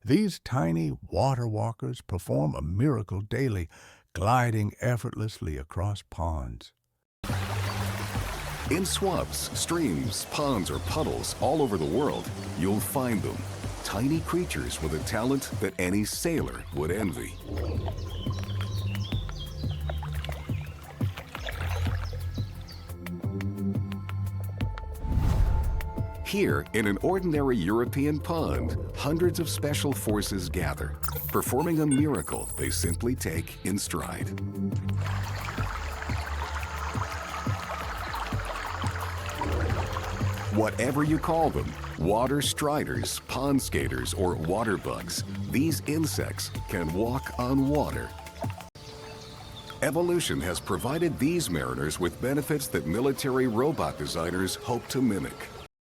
These tiny water walkers perform a miracle daily, gliding effortlessly across ponds. In swamps, streams, ponds, or puddles all over the world, you'll find them. Tiny creatures with a talent that any sailor would envy. Here, in an ordinary European pond, hundreds of special forces gather, performing a miracle they simply take in stride. Whatever you call them, water striders, pond skaters, or water bugs, these insects can walk on water. Evolution has provided these mariners with benefits that military robot designers hope to mimic.